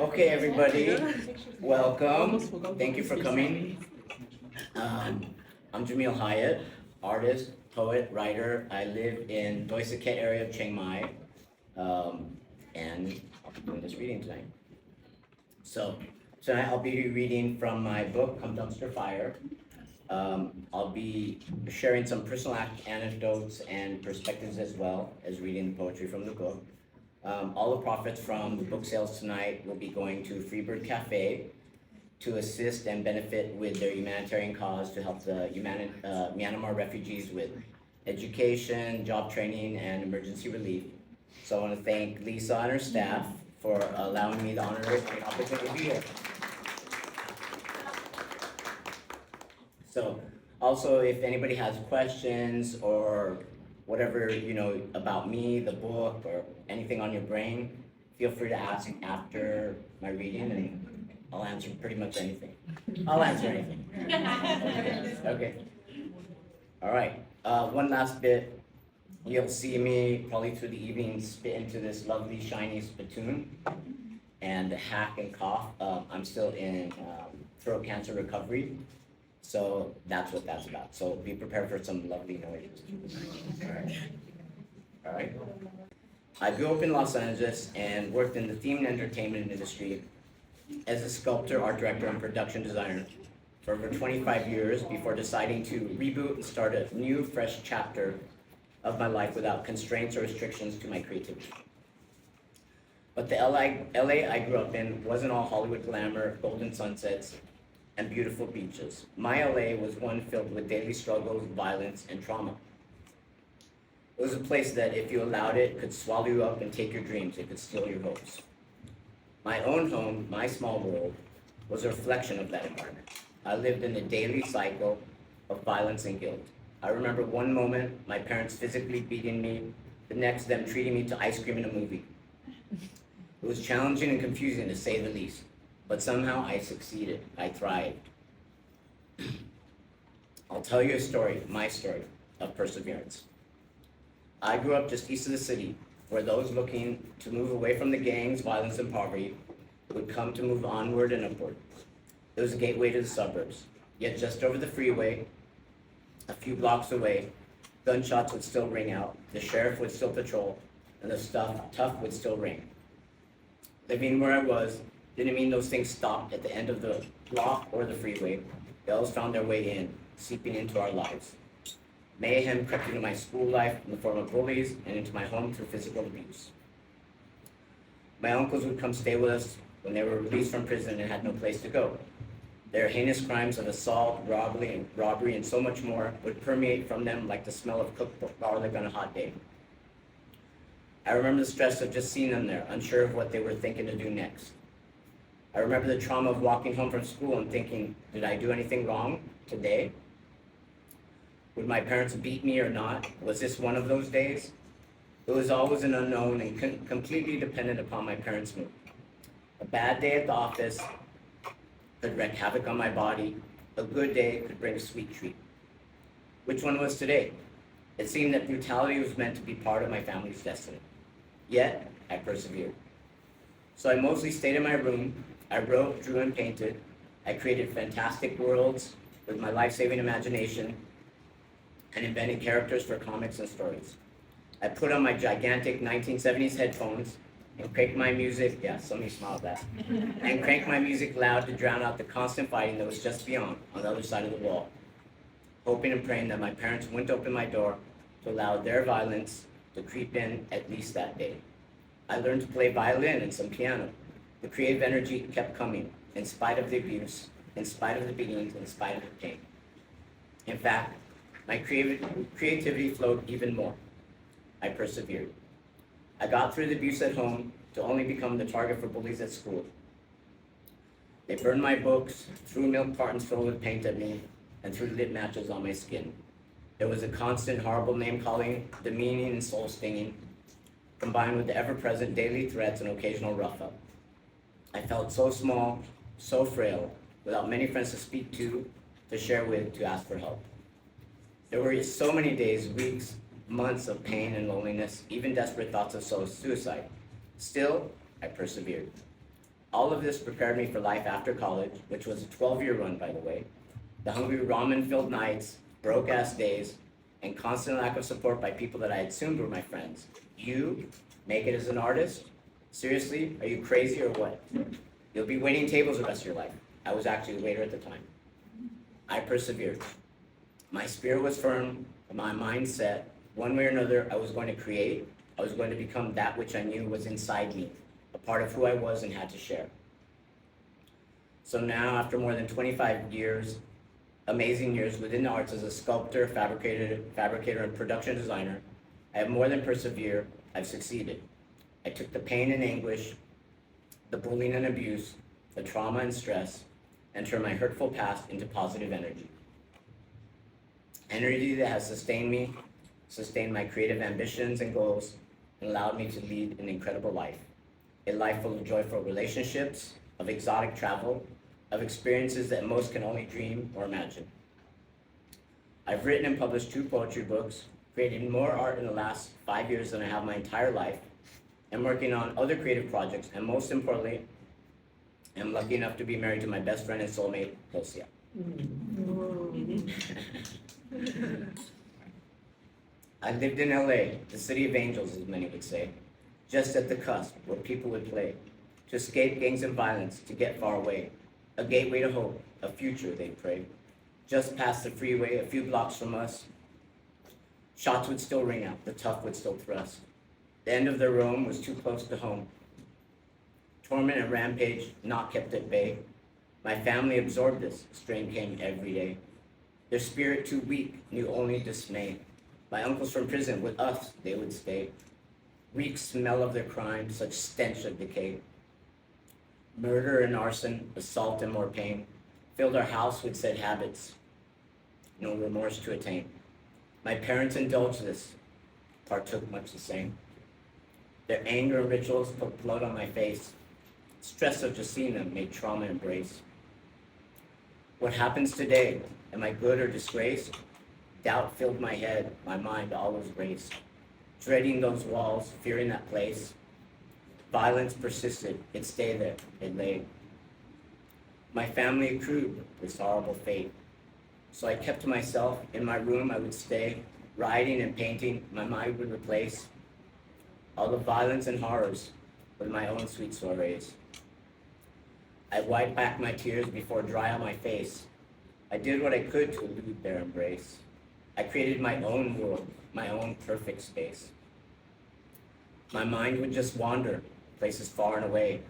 Okay, everybody, welcome. Thank you for coming. I'm Jamil Hyatt, artist, poet, writer. I live in Doi Saket area of Chiang Mai, and I'll be doing this reading tonight. So tonight I'll be reading from my book, Cum Dumpster Fire. I'll be sharing some personal anecdotes and perspectives as well as reading the poetry from the book. All the profits from the book sales tonight will be going to Freebird Cafe to assist and benefit with their humanitarian cause to help the Myanmar refugees with education, job training, and emergency relief. So I want to thank Lisa and her staff for allowing me the honor and opportunity to be here. So also, if anybody has questions or whatever, about me, the book, or anything on your brain, feel free to ask after my reading, and I'll answer pretty much anything. I'll answer anything. Okay. All right. One last bit. You'll see me probably through the evening spit into this lovely, shiny spittoon and hack and cough. I'm still in throat cancer recovery. So that's what that's about. So be prepared for some lovely noises. All right. I grew up in Los Angeles and worked in the themed entertainment industry as a sculptor, art director, and production designer for over 25 years before deciding to reboot and start a new, fresh chapter of my life without constraints or restrictions to my creativity. But the LA I grew up in wasn't all Hollywood glamour, golden sunsets, and beautiful beaches. My LA was one filled with daily struggles, violence, and trauma. It was a place that, if you allowed it, could swallow you up and take your dreams. It could steal your hopes. My own home, my small world, was a reflection of that environment. I lived in a daily cycle of violence and guilt. I remember one moment, my parents physically beating me, the next, them treating me to ice cream in a movie. It was challenging and confusing, to say the least. But somehow I succeeded. I thrived. I'll tell you a story, my story, of perseverance. I grew up just east of the city, where those looking to move away from the gangs, violence, and poverty would come to move onward and upward. It was a gateway to the suburbs. Yet just over the freeway, a few blocks away, gunshots would still ring out, the sheriff would still patrol, and the tough would still ring. Living where I was didn't mean those things stopped at the end of the block or the freeway. They always found their way in, seeping into our lives. Mayhem crept into my school life in the form of bullies and into my home through physical abuse. My uncles would come stay with us when they were released from prison and had no place to go. Their heinous crimes of assault, robbery, and so much more would permeate from them like the smell of cooked garlic on a hot day. I remember the stress of just seeing them there, unsure of what they were thinking to do next. I remember the trauma of walking home from school and thinking, did I do anything wrong today? Would my parents beat me or not? Was this one of those days? It was always an unknown and completely dependent upon my parents' mood. A bad day at the office could wreak havoc on my body. A good day could bring a sweet treat. Which one was today? It seemed that brutality was meant to be part of my family's destiny. Yet, I persevered. So I mostly stayed in my room. I wrote, drew, and painted. I created fantastic worlds with my life-saving imagination and invented characters for comics and stories. I put on my gigantic 1970s headphones and cranked my music, yeah, somebody smiled at that, and cranked my music loud to drown out the constant fighting that was just beyond, on the other side of the wall, hoping and praying that my parents wouldn't open my door to allow their violence to creep in at least that day. I learned to play violin and some piano. The creative energy kept coming, in spite of the abuse, in spite of the beatings, in spite of the pain. In fact, my creativity flowed even more. I persevered. I got through the abuse at home to only become the target for bullies at school. They burned my books, threw milk cartons filled with paint at me, and threw lit matches on my skin. There was a constant horrible name-calling, demeaning, and soul-stinging, combined with the ever-present daily threats and occasional rough-up. I felt so small, so frail, without many friends to speak to share with, to ask for help. There were so many days, weeks, months of pain and loneliness, even desperate thoughts of suicide. Still, I persevered. All of this prepared me for life after college, which was a 12-year run, by the way. The hungry ramen-filled nights, broke-ass days, and constant lack of support by people that I assumed were my friends. You make it as an artist? Seriously, are you crazy or what? You'll be waiting tables the rest of your life. I was actually a waiter at the time. I persevered. My spirit was firm, my mind set. One way or another, I was going to create. I was going to become that which I knew was inside me, a part of who I was and had to share. So now, after more than 25 years, amazing years within the arts as a sculptor, fabricator, and production designer, I have more than persevered. I've succeeded. I took the pain and anguish, the bullying and abuse, the trauma and stress, and turned my hurtful past into positive energy. Energy that has sustained me, sustained my creative ambitions and goals, and allowed me to lead an incredible life. A life full of joyful relationships, of exotic travel, of experiences that most can only dream or imagine. I've written and published 2 poetry books, created more art in the last 5 years than I have my entire life, and working on other creative projects, and most importantly, I'm lucky enough to be married to my best friend and soulmate, Josia. I lived in LA, the city of angels, as many would say, just at the cusp where people would play, to escape gangs and violence, to get far away, a gateway to hope, a future they'd pray. Just past the freeway, a few blocks from us, shots would still ring out, the tough would still thrust. The end of their roam was too close to home. Torment and rampage not kept at bay. My family absorbed this, strain came every day. Their spirit too weak, knew only dismay. My uncles from prison, with us they would stay. Reek smell of their crime, such stench of decay. Murder and arson, assault and more pain, filled our house with said habits, no remorse to attain. My parents indulged this, partook much the same. Their anger and rituals put blood on my face. Stress of just seeing them made trauma embrace. What happens today? Am I good or disgraced? Doubt filled my head, my mind always raced. Dreading those walls, fearing that place. Violence persisted, it stayed there, it lay. My family accrued this horrible fate. So I kept to myself, in my room I would stay, writing and painting, my mind would replace all the violence and horrors with my own sweet soirees. I wiped back my tears before dry on my face. I did what I could to elude their embrace. I created my own world, my own perfect space. My mind would just wander, places far and away.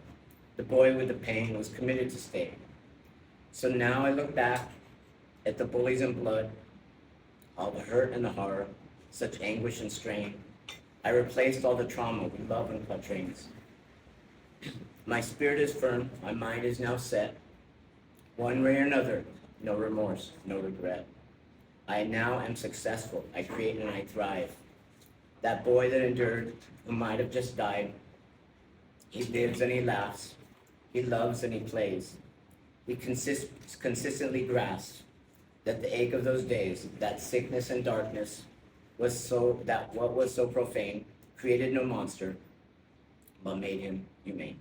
The boy with the pain was committed to stay. So now I look back at the bullies and blood, all the hurt and the horror, such anguish and strain. I replaced all the trauma with love and quatrains. My spirit is firm, my mind is now set. One way or another, no remorse, no regret. I now am successful, I create and I thrive. That boy that endured, who might have just died, he lives and he laughs, he loves and he plays. He consistently grasps that the ache of those days, that sickness and darkness, was so that what was so profane created no monster, but made him humane.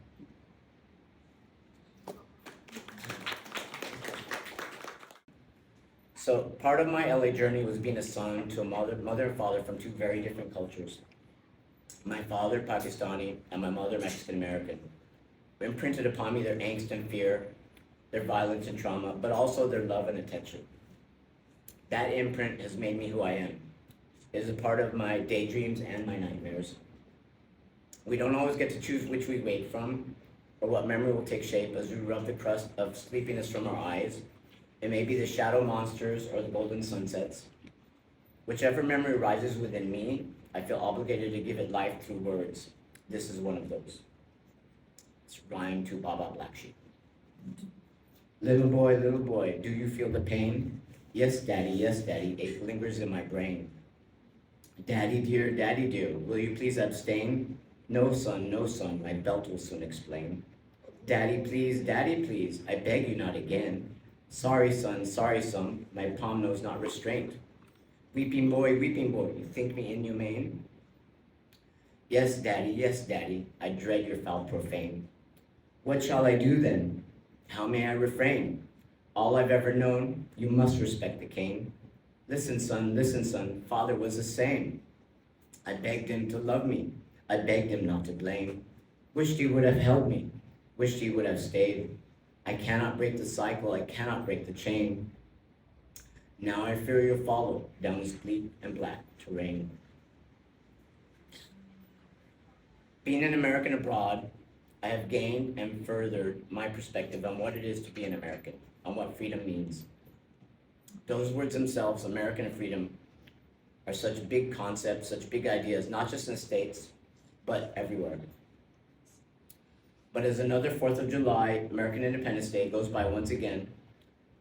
So part of my LA journey was being a son to a mother and father from 2 very different cultures. My father, Pakistani, and my mother, Mexican American. Imprinted upon me their angst and fear, their violence and trauma, but also their love and attention. That imprint has made me who I am. It is a part of my daydreams and my nightmares. We don't always get to choose which we wake from, or what memory will take shape as we rub the crust of sleepiness from our eyes. It may be the shadow monsters or the golden sunsets. Whichever memory rises within me, I feel obligated to give it life through words. This is one of those. It's rhyme to Baba Black Sheep. Little boy, do you feel the pain? Yes, daddy, ache lingers in my brain. Daddy dear, will you please abstain? No, son, my belt will soon explain. Daddy, please, I beg you not again. Sorry, son, my palm knows not restraint. weeping boy, you think me inhumane? Yes, daddy, I dread your foul profane. What shall I do then? How may I refrain? All I've ever known, you must respect the cane. Listen, son, father was the same. I begged him to love me, I begged him not to blame. Wished he would have held me, wished he would have stayed. I cannot break the cycle, I cannot break the chain. Now I fear you'll follow down this bleak and black terrain. Being an American abroad, I have gained and furthered my perspective on what it is to be an American, on what freedom means. Those words themselves, American and freedom, are such big concepts, such big ideas, not just in the States, but everywhere. But as another 4th of July, American Independence Day goes by once again,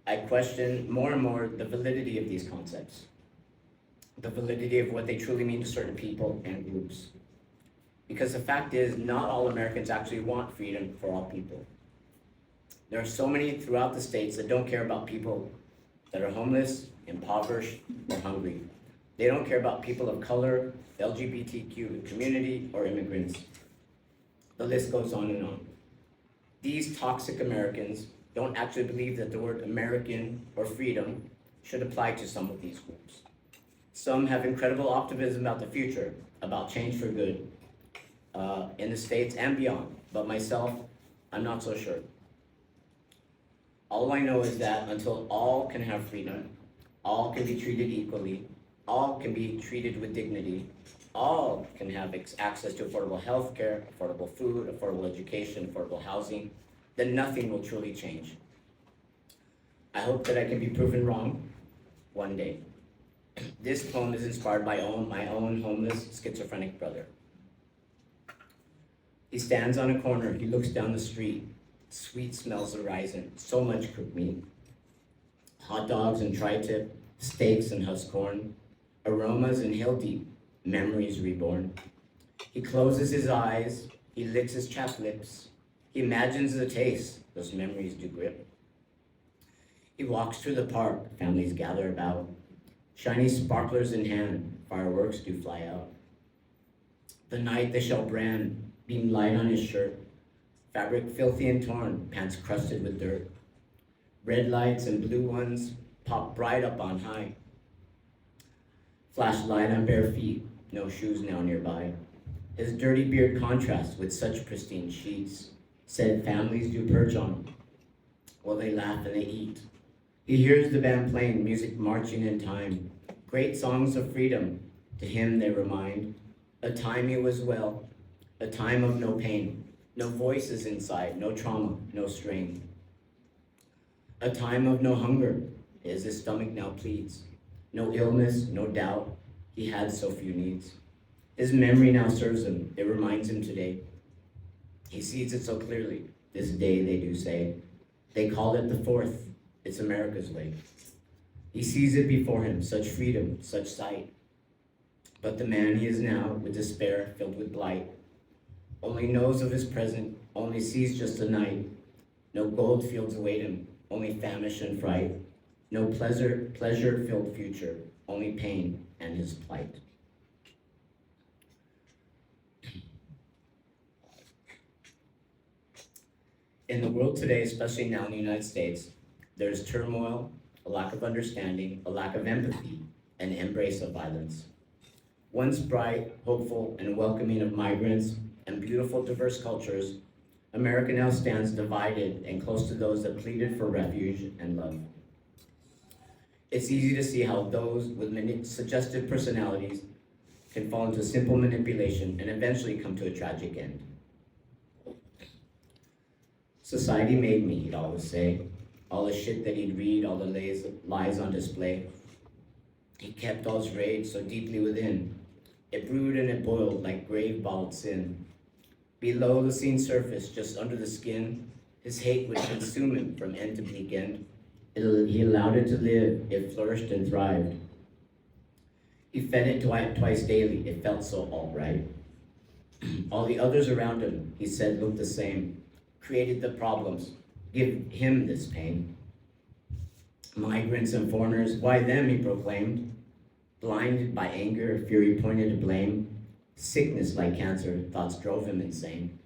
I question more and more the validity of these concepts, the validity of what they truly mean to certain people and groups. Because the fact is, not all Americans actually want freedom for all people. There are so many throughout the states that don't care about people that are homeless, impoverished, or hungry. They don't care about people of color, the LGBTQ community, or immigrants. The list goes on and on. These toxic Americans don't actually believe that the word American or freedom should apply to some of these groups. Some have incredible optimism about the future, about change for good, in the States and beyond, but myself, I'm not so sure. All I know is that until all can have freedom, all can be treated equally, all can be treated with dignity, all can have access to affordable health care, affordable food, affordable education, affordable housing, then nothing will truly change. I hope that I can be proven wrong one day. This poem is inspired by my own homeless, schizophrenic brother. He stands on a corner, he looks down the street, sweet smells arising, so much cooked meat, hot dogs and tri-tip, steaks and husk corn, aromas inhaled deep, memories reborn. He closes his eyes, he licks his chapped lips, he imagines the taste, those memories do grip. He walks through the park, families gather about, shiny sparklers in hand, fireworks do fly out. The night they shall brand, beam light on his shirt, fabric filthy and torn, pants crusted with dirt. Red lights and blue ones pop bright up on high. Flashlight on bare feet, no shoes now nearby. His dirty beard contrasts with such pristine sheets. Said families do perch on while they laugh and they eat. He hears the band playing, music marching in time. Great songs of freedom, to him they remind. A time he was well, a time of no pain, no voices inside, no trauma, no strain. A time of no hunger, as his stomach now pleads. No illness, no doubt, he had so few needs. His memory now serves him, it reminds him today. He sees it so clearly, this day they do say. They call it the 4th, it's America's way. He sees it before him, such freedom, such sight. But the man he is now, with despair, filled with blight, only knows of his present, only sees just the night. No gold fields await him, only famish and fright. No pleasure-filled future, only pain and his plight. In the world today, especially now in the United States, there is turmoil, a lack of understanding, a lack of empathy, and embrace of violence. Once bright, hopeful, and welcoming of migrants and beautiful, diverse cultures, America now stands divided and close to those that pleaded for refuge and love. It's easy to see how those with suggestive personalities can fall into simple manipulation and eventually come to a tragic end. Society made me, he'd always say. All the shit that he'd read, all the lies on display. He kept all his rage so deeply within. It brewed and it boiled like grave bottled sin. Below the seen surface, just under the skin, his hate would consume him from end to bleak end. He allowed it to live, it flourished and thrived. He fed it twice daily, it felt so all right. All the others around him, he said, looked the same. Created the problems, give him this pain. Migrants and foreigners, why them, he proclaimed. Blinded by anger, fury pointed to blame. Sickness like cancer, thoughts drove him insane.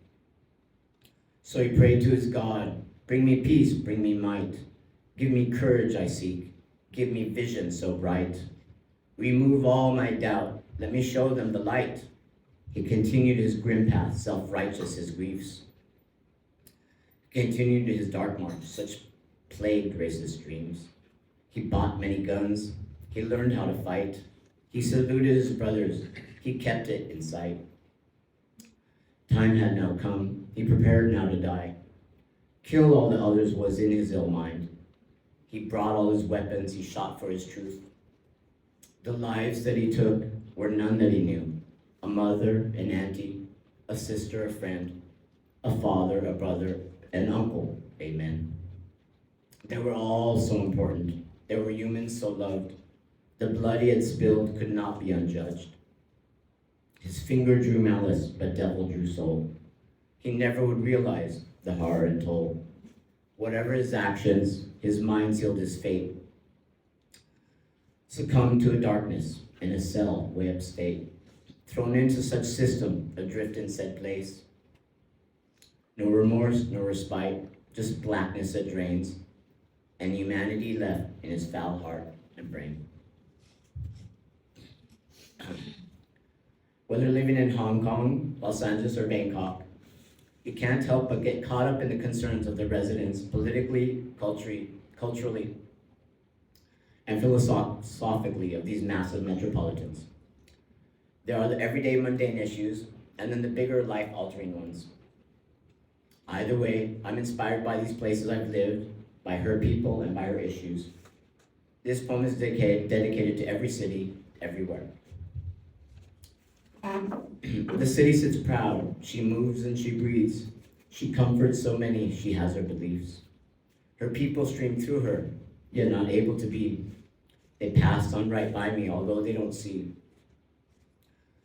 So he prayed to his God, bring me peace, bring me might. Give me courage I seek, give me vision so bright. Remove all my doubt, let me show them the light. He continued his grim path, self-righteous his griefs. He continued his dark march, such plagued racist dreams. He bought many guns, he learned how to fight. He saluted his brothers, he kept it in sight. Time had now come, he prepared now to die. Kill all the others was in his ill mind. He brought all his weapons, he shot for his truth. The lives that he took were none that he knew. A mother, an auntie, a sister, a friend, a father, a brother, an uncle, amen. They were all so important. They were humans so loved. The blood he had spilled could not be unjudged. His finger drew malice, but devil drew soul. He never would realize the horror and toll. Whatever his actions, his mind sealed his fate. Succumbed to a darkness in a cell way upstate. Thrown into such system, adrift in said place. No remorse, no respite, just blackness that drains, and humanity left in his foul heart and brain. Whether living in Hong Kong, Los Angeles, or Bangkok, you can't help but get caught up in the concerns of the residents politically, culturally, and philosophically of these massive metropolitans. There are the everyday mundane issues, and then the bigger life-altering ones. Either way, I'm inspired by these places I've lived, by her people, and by her issues. This poem is dedicated to every city, everywhere. The city sits proud, she moves and she breathes. She comforts so many, she has her beliefs. Her people stream through her, yet not able to be. They pass on right by me, although they don't see.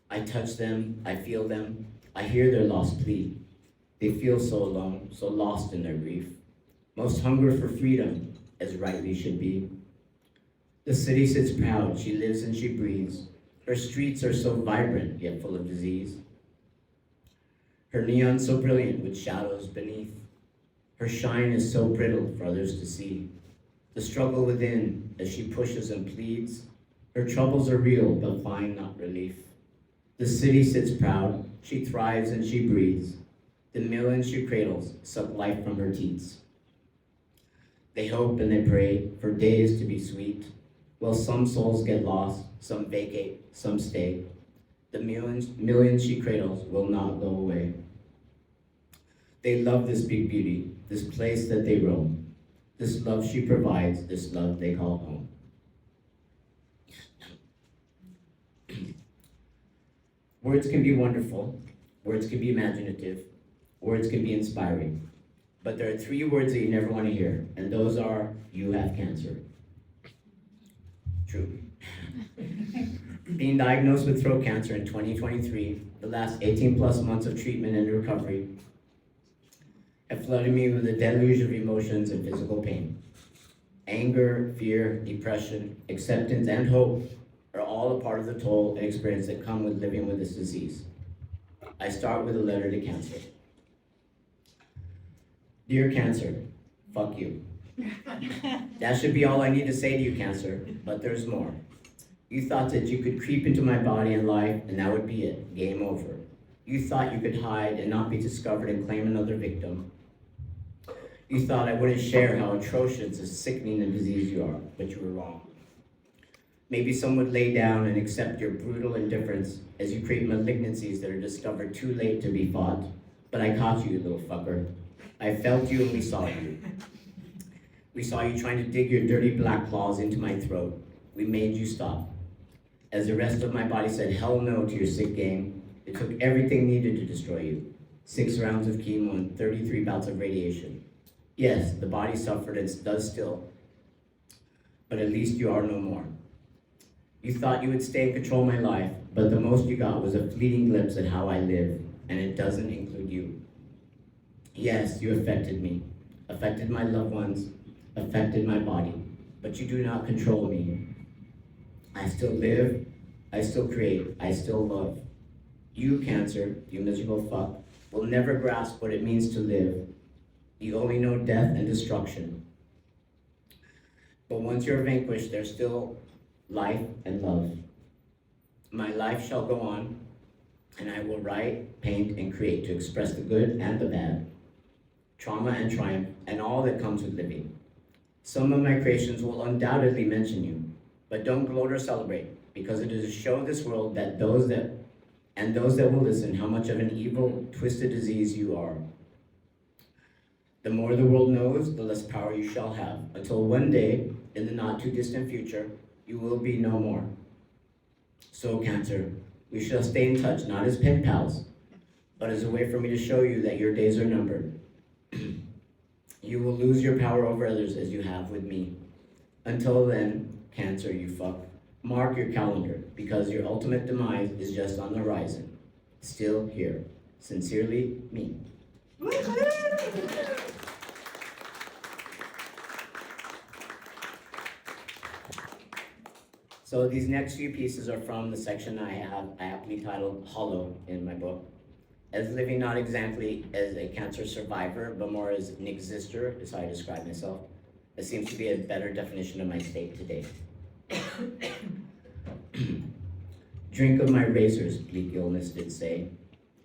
I touch them, I feel them, I hear their lost plea. They feel so alone, so lost in their grief. Most hunger for freedom, as rightly should be. The city sits proud, she lives and she breathes. Her streets are so vibrant, yet full of disease. Her neon so brilliant with shadows beneath. Her shine is so brittle for others to see. The struggle within, as she pushes and pleads. Her troubles are real, but find not relief. The city sits proud, she thrives and she breathes. The millions she cradles suck life from her teats. They hope and they pray for days to be sweet. Well, some souls get lost, some vacate, some stay. The millions she cradles will not go away. They love this big beauty, this place that they roam. This love she provides, this love they call home. Words can be wonderful, words can be imaginative, words can be inspiring. But there are 3 words that you never want to hear, and those are, you have cancer. True. Being diagnosed with throat cancer in 2023, the last 18 plus months of treatment and recovery have flooded me with a deluge of emotions and physical pain. Anger, fear, depression, acceptance, and hope are all a part of the toll and experience that come with living with this disease. I start with a letter to cancer. Dear cancer, fuck you. That should be all I need to say to you, cancer, but there's more. You thought that you could creep into my body and life, and that would be it, game over. You thought you could hide and not be discovered and claim another victim. You thought I wouldn't share how atrocious and sickening a disease you are, but you were wrong. Maybe some would lay down and accept your brutal indifference as you create malignancies that are discovered too late to be fought. But I caught you, little fucker. I felt you and we saw you. We saw you trying to dig your dirty black claws into my throat. We made you stop. As the rest of my body said hell no to your sick game, it took everything needed to destroy you. 6 rounds of chemo and 33 bouts of radiation. Yes, the body suffered and does still, but at least you are no more. You thought you would stay and control my life, but the most you got was a fleeting glimpse at how I live, and it doesn't include you. Yes, you affected me, affected my loved ones, affected my body, but you do not control me. I still live, I still create, I still love. You, cancer, you miserable fuck, will never grasp what it means to live. You only know death and destruction. But once you're vanquished, there's still life and love. My life shall go on, and I will write, paint, and create to express the good and the bad, trauma and triumph, and all that comes with living. Some of my creations will undoubtedly mention you, but don't gloat or celebrate, because it is to show this world that those that will listen how much of an evil, twisted disease you are. The more the world knows, the less power you shall have, until one day, in the not too distant future, you will be no more. So, Cancer, we shall stay in touch, not as pen pals, but as a way for me to show you that your days are numbered. You will lose your power over others as you have with me. Until then, Cancer, you fuck, mark your calendar, because your ultimate demise is just on the horizon. Still here. Sincerely, me. So these next few pieces are from the section I have aptly titled Hollow in my book. As living not exactly as a cancer survivor, but more as an exister, is how I describe myself. It seems to be a better definition of my state today. Drink of my razors, bleak illness did say.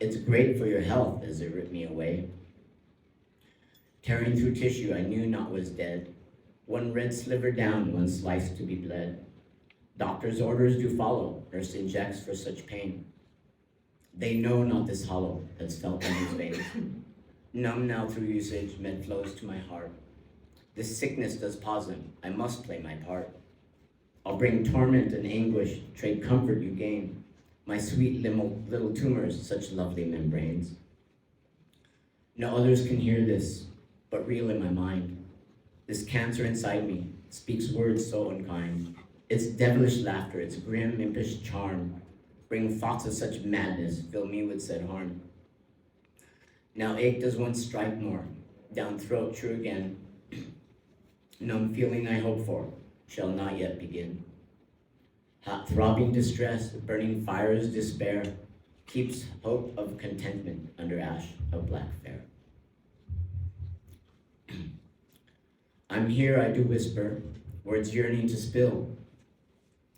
It's great for your health as it ripped me away. Tearing through tissue I knew not was dead. One red sliver down, one slice to be bled. Doctor's orders do follow, nurse injects for such pain. They know not this hollow that's felt in these veins. Numb now through usage, med flows to my heart. This sickness does pause him, I must play my part. I'll bring torment and anguish, trade comfort you gain. My sweet little tumors, such lovely membranes. No others can hear this, but real in my mind. This cancer inside me speaks words so unkind. Its devilish laughter, its grim, impish charm, bring thoughts of such madness, fill me with said harm. Now ache does once strike more, down throat true again. Numb feeling I hope for, shall not yet begin. Hot throbbing distress, burning fires despair, keeps hope of contentment under ash of black fair. I'm here, I do whisper, words yearning to spill.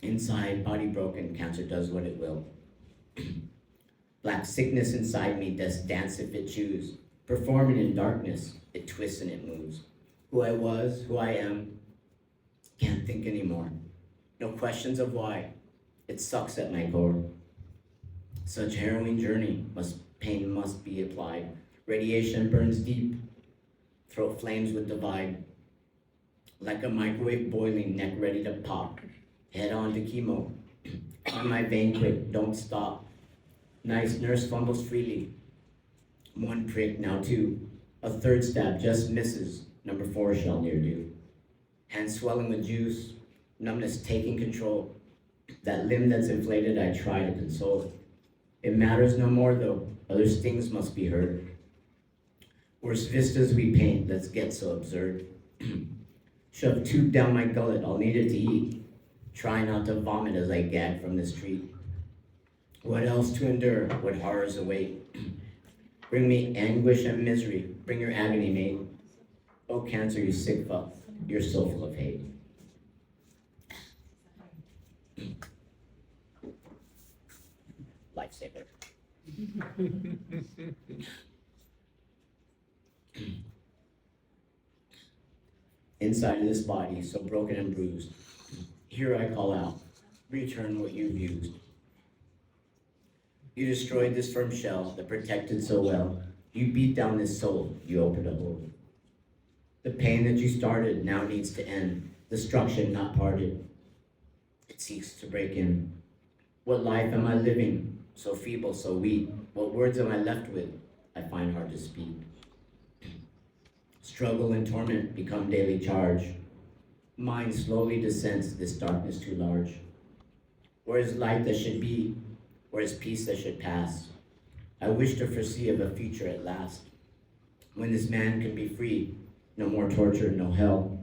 Inside, body broken, cancer does what it will. Black sickness inside me does dance if it choose. Performing in darkness, it twists and it moves. Who I was, who I am, can't think anymore. No questions of why. It sucks at my core. Such harrowing journey, pain must be applied. Radiation burns deep. Throat flames would divide. Like a microwave boiling, neck ready to pop. Head on to chemo. On my vein quick, don't stop. Nice nurse fumbles freely. One prick, now two. A third stab just misses. Number 4 shall near do. Hands swelling with juice. Numbness taking control. That limb that's inflated, I try to console. It matters no more though. Other stings must be heard. Worse vistas we paint, let's get so absurd. Shove tube down my gullet, I'll need it to eat. Try not to vomit as I gag from this treat. What else to endure? What horrors await? Bring me anguish and misery. Bring your agony, mate. Oh, cancer, you sick fuck. You're so full of hate. Lifesaver. Inside of this body, so broken and bruised, here I call out, return what you've used. You destroyed this firm shell that protected so well. You beat down this soul, you opened a hole. The pain that you started now needs to end, destruction not parted. It seeks to break in. What life am I living, so feeble, so weak? What words am I left with, I find hard to speak. Struggle and torment become daily charge. Mind slowly descends to this darkness too large. Where is light that should be? Where is peace that should pass? I wish to foresee of a future at last, when this man can be free. No more torture, no hell.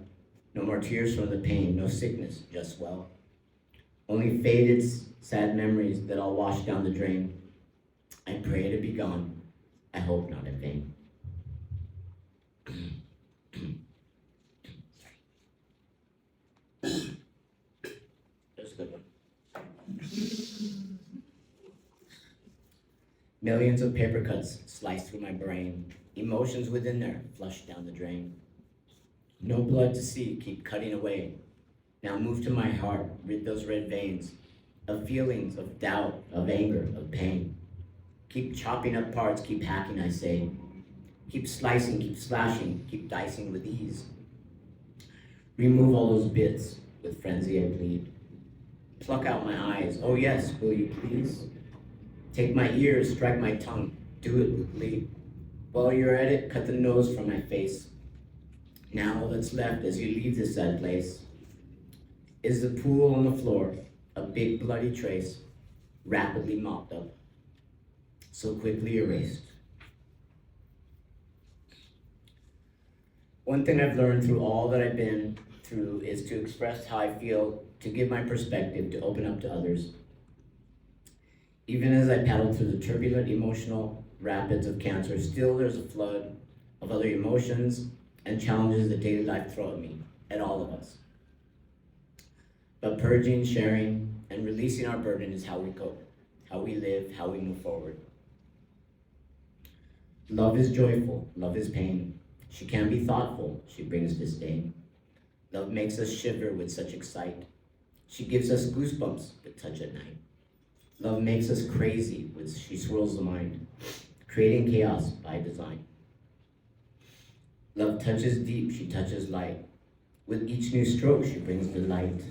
No more tears from the pain, no sickness, just well. only faded, sad memories that I'll wash down the drain. I pray to be gone, I hope not in vain. That's a good one. Millions of paper cuts slice through my brain, emotions within there flush down the drain. No blood to see, keep cutting away. Now move to my heart, rid those red veins of feelings, of doubt, of anger, of pain. Keep chopping up parts, keep hacking, I say. Keep slicing, keep slashing, keep dicing with ease. Remove all those bits, with frenzy I plead. Pluck out my eyes, oh yes, will you please? Take my ears, strike my tongue, do it with glee. While you're at it, cut the nose from my face. Now all that's left as you leave this sad place is the pool on the floor, a big bloody trace, rapidly mopped up, so quickly erased. One thing I've learned through all that I've been through is to express how I feel, to give my perspective, to open up to others. Even as I paddle through the turbulent emotional rapids of cancer, still there's a flood of other emotions and challenges that daily life throw at me, at all of us. But purging, sharing, and releasing our burden is how we cope, how we live, how we move forward. Love is joyful, love is pain. She can be thoughtful, she brings disdain. Love makes us shiver with such excite. She gives us goosebumps that touch at night. Love makes us crazy when she swirls the mind, creating chaos by design. Love touches deep, she touches light. With each new stroke, she brings delight.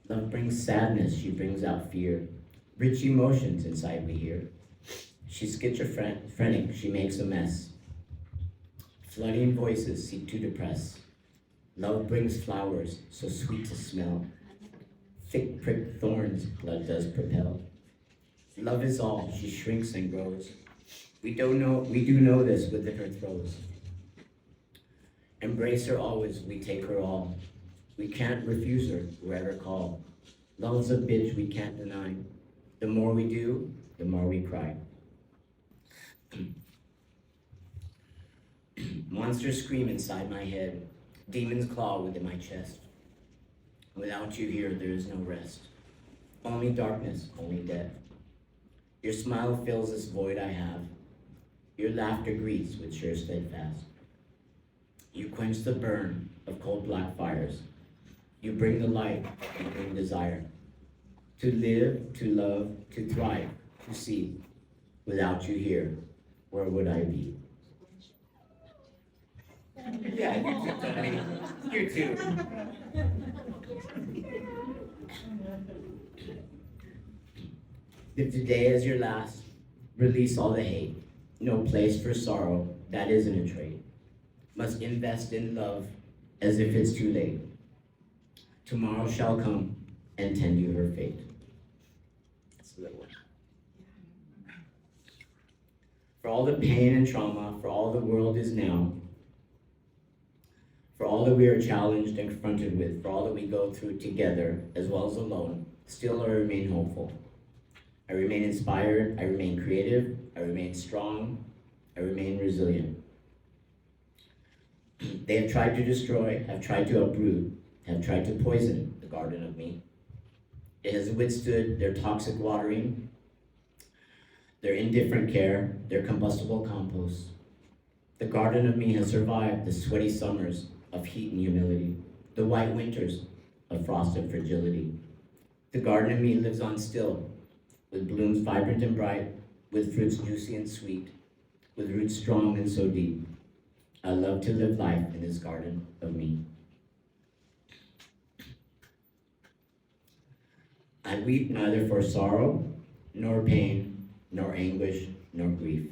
Love brings sadness, she brings out fear. Rich emotions inside we hear. She's schizophrenic, she makes a mess. Flooding voices seek to depress. Love brings flowers, so sweet to smell. Thick pricked thorns, blood does propel. Love is all, she shrinks and grows. We do know this within her throes. Embrace her always, we take her all. We can't refuse her, wherever call. Love's a bitch we can't deny. The more we do, the more we cry. Monsters scream inside my head. Demons claw within my chest. Without you here, there is no rest. Only darkness, only death. Your smile fills this void I have. Your laughter greets with sure steadfast. You quench the burn of cold black fires. You bring the light, you bring desire. To live, to love, to thrive, to see. Without you here, where would I be? Yeah, you too. If today is your last, release all the hate. No place for sorrow, that isn't a trait. Must invest in love as if it's too late. Tomorrow shall come and tend you her fate. That's a little one. For all the pain and trauma, for all the world is now, for all that we are challenged and confronted with, for all that we go through together as well as alone, still I remain hopeful. I remain inspired, I remain creative, I remain strong, I remain resilient. They have tried to destroy, have tried to uproot, have tried to poison the garden of me. It has withstood their toxic watering, their indifferent care, their combustible compost. The garden of me has survived the sweaty summers of heat and humility, the white winters of frost and fragility. The garden of me lives on still, with blooms vibrant and bright, with fruits juicy and sweet, with roots strong and so deep. I love to live life in this garden of me. I weep neither for sorrow, nor pain, nor anguish, nor grief.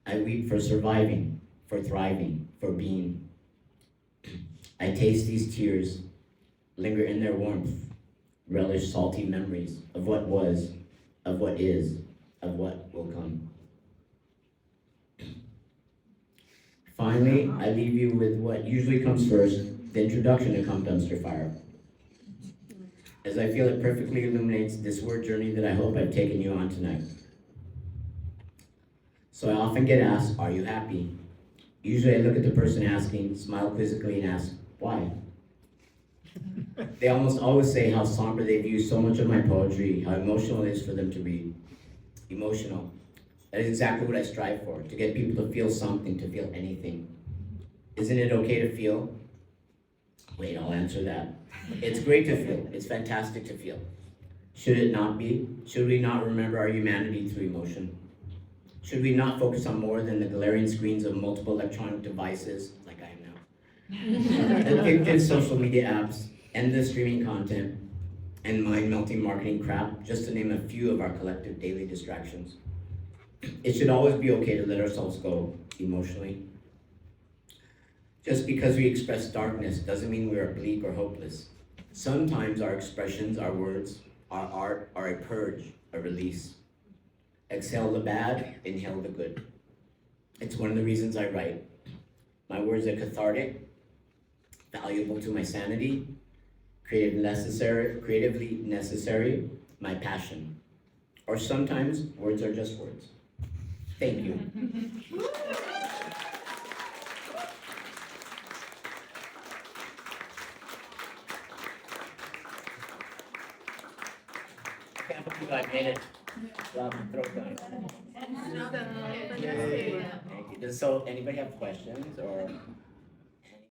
I weep for surviving, for thriving, for being. I taste these tears, linger in their warmth, relish salty memories of what was, of what is, of what will come. Finally, I leave you with what usually comes first, the introduction to Cum Dumpster Fire. as I feel it perfectly illuminates this word journey that I hope I've taken you on tonight. So I often get asked, are you happy? Usually I look at the person asking, smile quizzically, and ask, why? They almost always say how somber they view so much of my poetry, how emotional it is for them to read. Emotional. That is exactly what I strive for, to get people to feel something, to feel anything. Isn't it okay to feel? Wait, I'll answer that. It's great to feel. It's fantastic to feel. Should it not be? Should we not remember our humanity through emotion? Should we not focus on more than the glaring screens of multiple electronic devices, like I am now? Addictive social media apps, endless streaming content, and mind-melting marketing crap, just to name a few of our collective daily distractions. It should always be okay to let ourselves go emotionally. Just because we express darkness doesn't mean we are bleak or hopeless. Sometimes our expressions, our words, our art are a purge, a release. Exhale the bad, inhale the good. It's one of the reasons I write. My words are cathartic, valuable to my sanity, creatively necessary, my passion. Or sometimes words are just words. Thank you. Can't believe I made it. Without the throat going. Thank you. So, anybody have questions or?